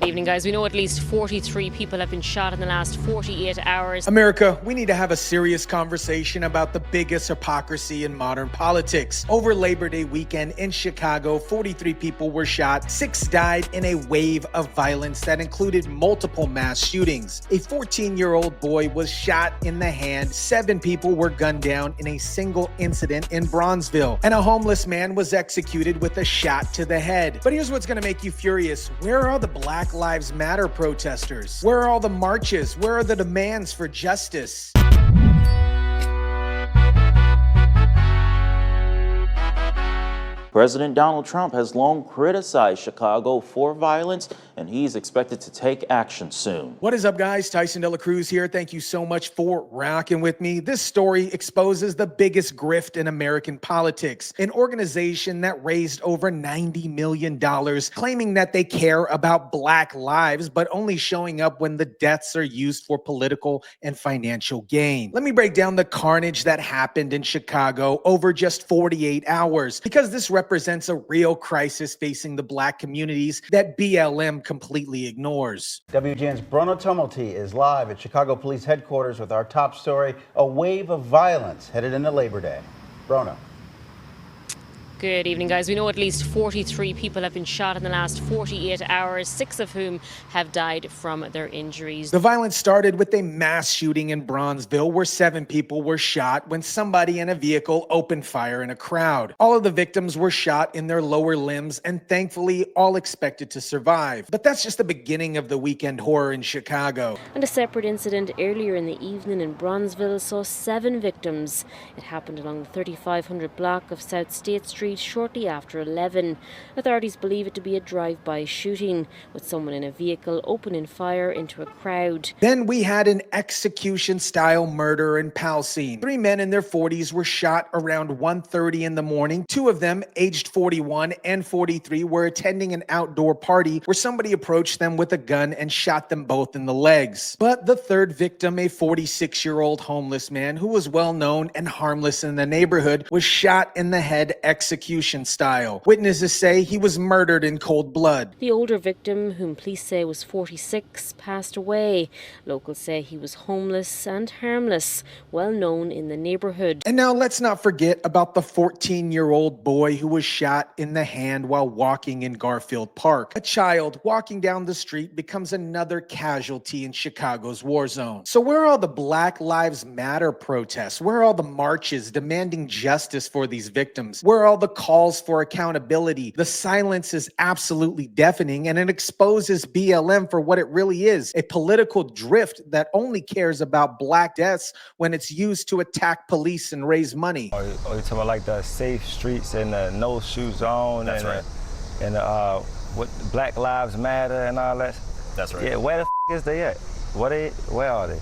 Good evening, guys. We know at least 43 people have been shot in the last 48 hours. America, we need to have a serious conversation about the biggest hypocrisy in modern politics. Over Labor Day weekend in Chicago, 43 people were shot, 6 died in a wave of violence that included multiple mass shootings. A 14-year-old boy was shot in the hand, 7 people were gunned down in a single incident in Bronzeville, and a homeless man was executed with a shot to the head. But here's what's going to make you furious. Where are the Black Lives Matter protesters? Where are all the marches? Where are the demands for justice? President Donald Trump has long criticized Chicago for violence, and he's expected to take action soon. What is up, guys? Tyson Dela Cruz here. Thank you so much for rocking with me. This story exposes the biggest grift in American politics. An organization that raised over $90 million, claiming that they care about Black lives, but only showing up when the deaths are used for political and financial gain. Let me break down the carnage that happened in Chicago over just 48 hours, because this represents a real crisis facing the Black communities that BLM completely ignores. WGN's Bruno Tumulty is live at Chicago Police Headquarters with our top story, a wave of violence headed into Labor Day. Bruno. Good evening, guys. We know at least 43 people have been shot in the last 48 hours, 6 of whom have died from their injuries. The violence started with a mass shooting in Bronzeville where 7 people were shot when somebody in a vehicle opened fire in a crowd. All of the victims were shot in their lower limbs and thankfully all expected to survive. But that's just the beginning of the weekend horror in Chicago. And a separate incident earlier in the evening in Bronzeville saw 7 victims. It happened along the 3500 block of South State Street shortly after 11. Authorities believe it to be a drive-by shooting, with someone in a vehicle opening fire into a crowd. Then we had an execution-style murder in Pilsen. 3 men in their 40s were shot around 1:30 in the morning. 2 of them, aged 41 and 43, were attending an outdoor party where somebody approached them with a gun and shot them both in the legs. But the third victim, a 46-year-old homeless man who was well known and harmless in the neighborhood, was shot in the head execution style. Witnesses say he was murdered in cold blood. The older victim, whom police say was 46, passed away. Locals say he was homeless and harmless, well known in the neighborhood. And now let's not forget about the 14-year-old boy who was shot in the hand while walking in Garfield Park. A child walking down the street becomes another casualty in Chicago's war zone. So where are all the Black Lives Matter protests? Where are all the marches demanding justice for these victims? Where are all the calls for accountability? The silence is absolutely deafening, and it exposes BLM for what it really is, a political drift that only cares about Black deaths when it's used to attack police and raise money. Or you talking about like the safe streets and the no shoe zone. That's right. And what Black Lives Matter and all that. That's right. Yeah, where the is they at? Where are they?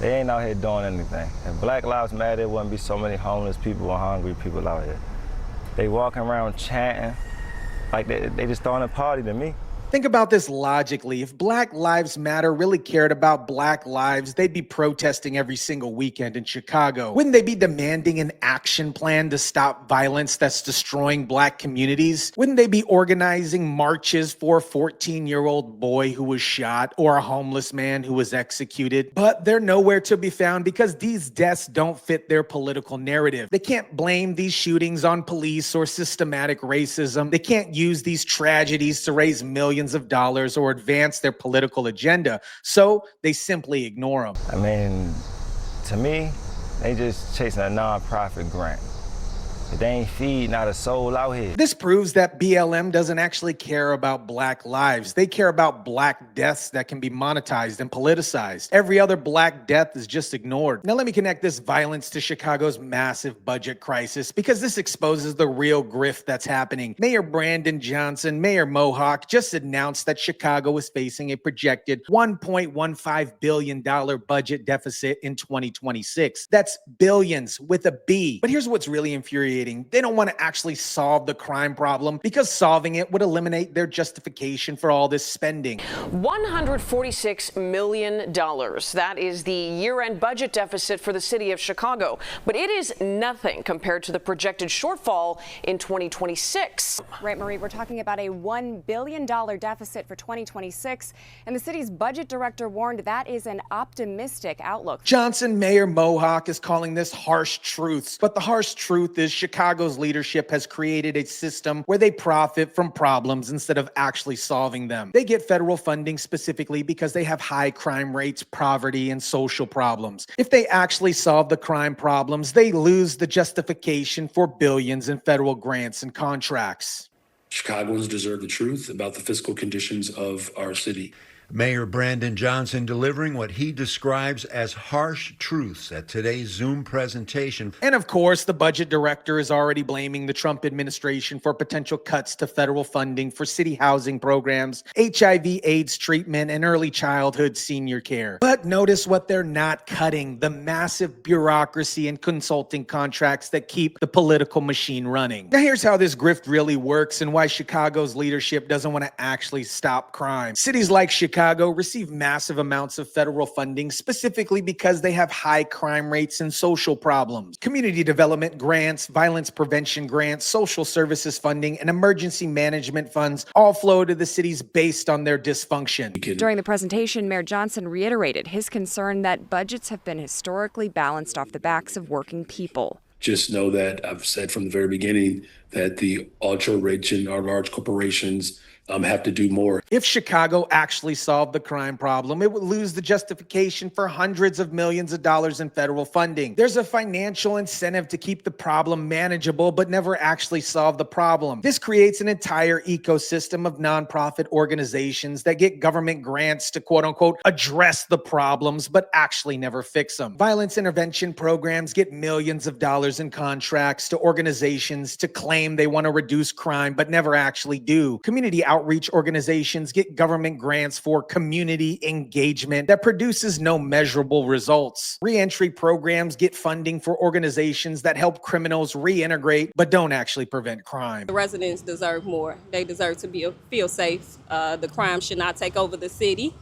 They ain't out here doing anything. If Black Lives Matter, there wouldn't be so many homeless people or hungry people out here. They walking around chanting like they just throwing a party to me. Think about this logically. If Black Lives Matter really cared about Black lives, they'd be protesting every single weekend in Chicago. Wouldn't they be demanding an action plan to stop violence that's destroying Black communities? Wouldn't they be organizing marches for a 14-year-old boy who was shot or a homeless man who was executed? But they're nowhere to be found because these deaths don't fit their political narrative. They can't blame these shootings on police or systematic racism. They can't use these tragedies to raise millions of dollars or advance their political agenda, so they simply ignore them. I mean, to me, they just chasing a nonprofit grant. They ain't feed not a soul out here. This proves that BLM doesn't actually care about Black lives. They care about Black deaths that can be monetized and politicized. Every other Black death is just ignored. Now let me connect this violence to Chicago's massive budget crisis, because this exposes the real grift that's happening. Mayor Brandon Johnson, Mayor Mohawk, just announced that Chicago is facing a projected $1.15 billion budget deficit in 2026. That's billions with a B. But here's what's really infuriating. creating. They don't want to actually solve the crime problem because solving it would eliminate their justification for all this spending. $146 million. That is the year-end budget deficit for the city of Chicago. But it is nothing compared to the projected shortfall in 2026. Right, Marie, we're talking about a $1 billion deficit for 2026. And the city's budget director warned that is an optimistic outlook. Johnson Mayor Mohawk is calling this harsh truths. But the harsh truth is Chicago's leadership has created a system where they profit from problems instead of actually solving them. They get federal funding specifically because they have high crime rates, poverty, and social problems. If they actually solve the crime problems, they lose the justification for billions in federal grants and contracts. Chicagoans deserve the truth about the fiscal conditions of our city. Mayor Brandon Johnson delivering what he describes as harsh truths at today's Zoom presentation. And of course, the budget director is already blaming the Trump administration for potential cuts to federal funding for city housing programs, HIV/AIDS treatment, and early childhood senior care. But notice what they're not cutting: the massive bureaucracy and consulting contracts that keep the political machine running. Now here's how this grift really works and why Chicago's leadership doesn't want to actually stop crime. Cities like Chicago receive massive amounts of federal funding specifically because they have high crime rates and social problems. Community development grants, violence prevention grants, social services funding, and emergency management funds all flow to the cities based on their dysfunction. During the presentation, Mayor Johnson reiterated his concern that budgets have been historically balanced off the backs of working people. Just know that I've said from the very beginning that the ultra-rich and our large corporations have to do more. If Chicago actually solved the crime problem, it would lose the justification for hundreds of millions of dollars in federal funding. There's a financial incentive to keep the problem manageable, but never actually solve the problem. This creates an entire ecosystem of nonprofit organizations that get government grants to quote unquote address the problems, but actually never fix them. Violence intervention programs get millions of dollars in contracts to organizations to claim they want to reduce crime, but never actually do. Community outreach organizations get government grants for community engagement that produces no measurable results. Reentry programs get funding for organizations that help criminals reintegrate but don't actually prevent crime. The residents deserve more. They deserve to feel safe. The crime should not take over the city.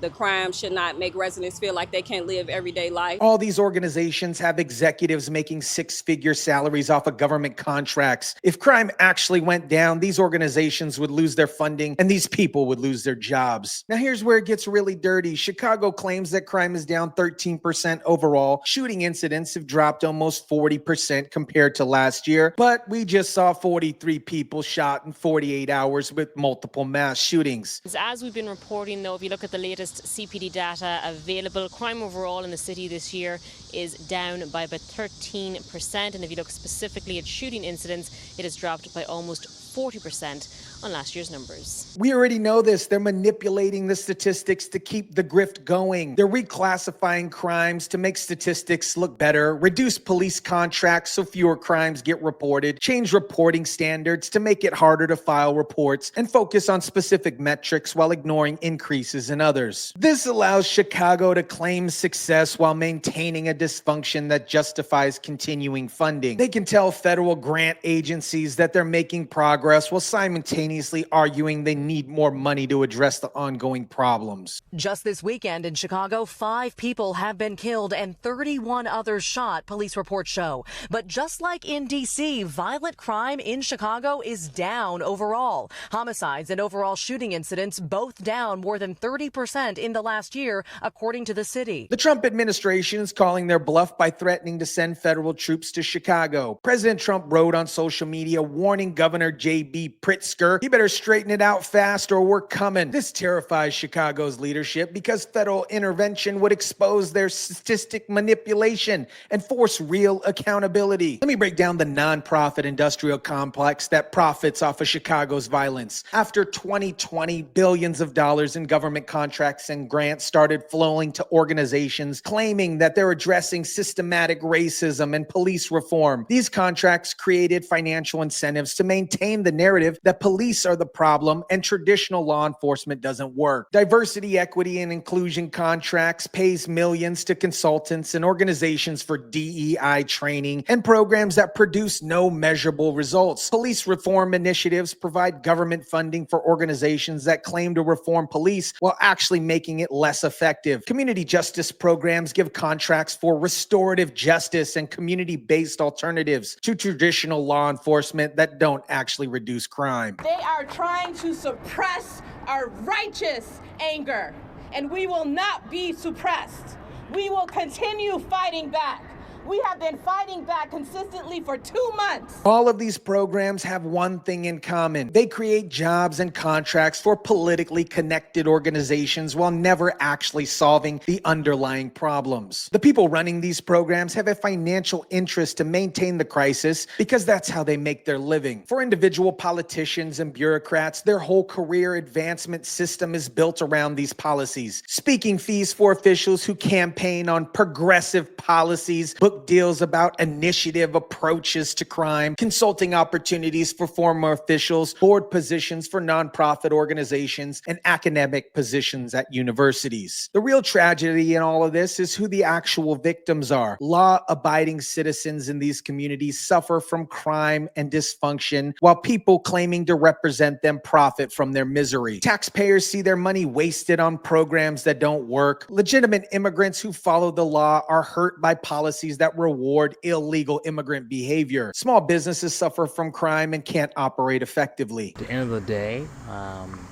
The crime should not make residents feel like they can't live everyday life. All these organizations have executives making six-figure salaries off of government contracts. If crime actually went down, these organizations would lose their funding and these people would lose their jobs. Now here's where it gets really dirty. Chicago claims that crime is down 13% overall. Shooting incidents have dropped almost 40% compared to last year, but we just saw 43 people shot in 48 hours with multiple mass shootings. As we've been reporting, though, if you look at the latest CPD data available, crime overall in the city this year is down by about 13%. And if you look specifically at shooting incidents, it has dropped by almost 40% on last year's numbers. We already know this. They're manipulating the statistics to keep the grift going. They're reclassifying crimes to make statistics look better, reduce police contracts so fewer crimes get reported, change reporting standards to make it harder to file reports, and focus on specific metrics while ignoring increases in others. This allows Chicago to claim success while maintaining a dysfunction that justifies continuing funding. They can tell federal grant agencies that they're making progress while simultaneously arguing they need more money to address the ongoing problems. Just this weekend in Chicago, 5 people have been killed and 31 others shot, police reports show. But just like in D.C., violent crime in Chicago is down overall. Homicides and overall shooting incidents both down more than 30% in the last year, according to the city. The Trump administration is calling their bluff by threatening to send federal troops to Chicago. President Trump wrote on social media warning Governor J.B. Pritzker, "You better straighten it out fast or we're coming." This terrifies Chicago's leadership because federal intervention would expose their statistic manipulation and force real accountability. Let me break down the nonprofit industrial complex that profits off of Chicago's violence. After 2020, billions of dollars in government contracts and grants started flowing to organizations claiming that they're addressing systematic racism and police reform. These contracts created financial incentives to maintain claim the narrative that police are the problem and traditional law enforcement doesn't work. Diversity, equity, and inclusion contracts pays millions to consultants and organizations for DEI training and programs that produce no measurable results. Police reform initiatives provide government funding for organizations that claim to reform police while actually making it less effective. Community justice programs give contracts for restorative justice and community-based alternatives to traditional law enforcement that don't actually reduce crime. They are trying to suppress our righteous anger, and we will not be suppressed. We will continue fighting back. We have been fighting back consistently for 2 months. All of these programs have one thing in common. They create jobs and contracts for politically connected organizations while never actually solving the underlying problems. The people running these programs have a financial interest to maintain the crisis because that's how they make their living. For individual politicians and bureaucrats, their whole career advancement system is built around these policies. Speaking fees for officials who campaign on progressive policies, book deals about initiative approaches to crime, consulting opportunities for former officials, board positions for nonprofit organizations, and academic positions at universities. The real tragedy in all of this is who the actual victims are. Law-abiding citizens in these communities suffer from crime and dysfunction, while people claiming to represent them profit from their misery. Taxpayers see their money wasted on programs that don't work. Legitimate immigrants who follow the law are hurt by policies that reward illegal immigrant behavior. Small businesses suffer from crime and can't operate effectively. At the end of the day,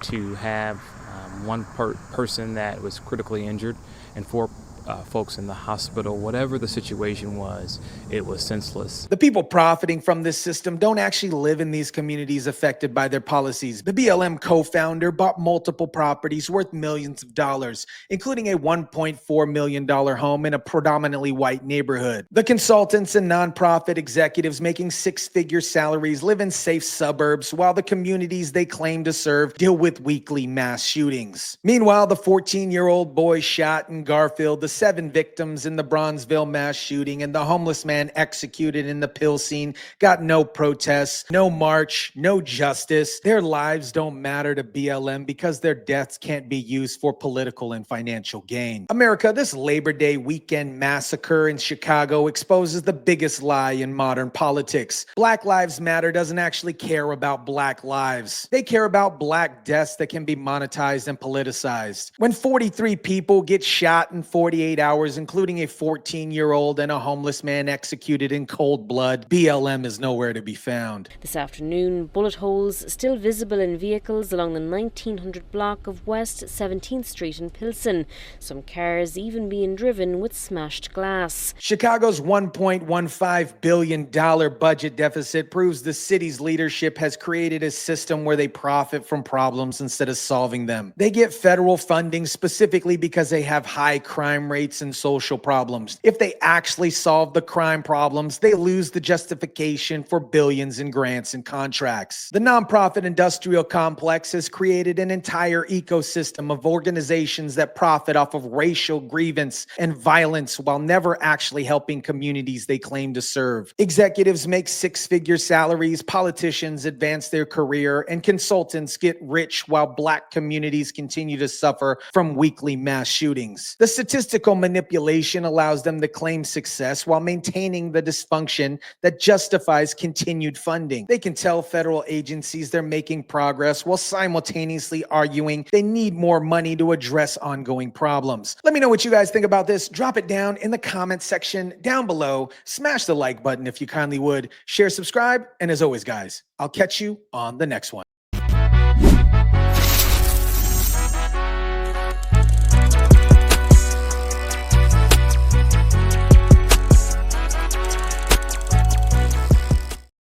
to have one person that was critically injured and 4 folks in the hospital, whatever the situation was, it was senseless. The people profiting from this system don't actually live in these communities affected by their policies. The BLM co-founder bought multiple properties worth millions of dollars, including a $1.4 million home in a predominantly white neighborhood. The consultants and nonprofit executives making 6-figure salaries live in safe suburbs, while the communities they claim to serve deal with weekly mass shootings. Meanwhile, the 14-year-old boy shot in Garfield, the 7 victims in the Bronzeville mass shooting, and the homeless man executed in the Pilsen got no protests, no march, no justice. Their lives don't matter to BLM because their deaths can't be used for political and financial gain. America, this Labor Day weekend massacre in Chicago exposes the biggest lie in modern politics. Black Lives Matter doesn't actually care about black lives. They care about black deaths that can be monetized and politicized. When 43 people get shot in 48 hours, including a 14-year-old and a homeless man executed in cold blood, BLM is nowhere to be found. This afternoon, bullet holes still visible in vehicles along the 1900 block of West 17th Street in Pilsen. Some cars even being driven with smashed glass. Chicago's $1.15 billion budget deficit proves the city's leadership has created a system where they profit from problems instead of solving them. They get federal funding specifically because they have high crime rates and social problems. If they actually solve the crime problems, they lose the justification for billions in grants and contracts. The nonprofit industrial complex has created an entire ecosystem of organizations that profit off of racial grievance and violence while never actually helping communities they claim to serve. Executives make 6-figure salaries, politicians advance their career, and consultants get rich while black communities continue to suffer from weekly mass shootings. The statistical manipulation allows them to claim success while maintaining the dysfunction that justifies continued funding. They can tell federal agencies they're making progress while simultaneously arguing they need more money to address ongoing problems. Let me know what you guys think about this. Drop it down in the comments section down below. Smash the like button if you kindly would. Share, subscribe, and as always, guys, I'll catch you on the next one.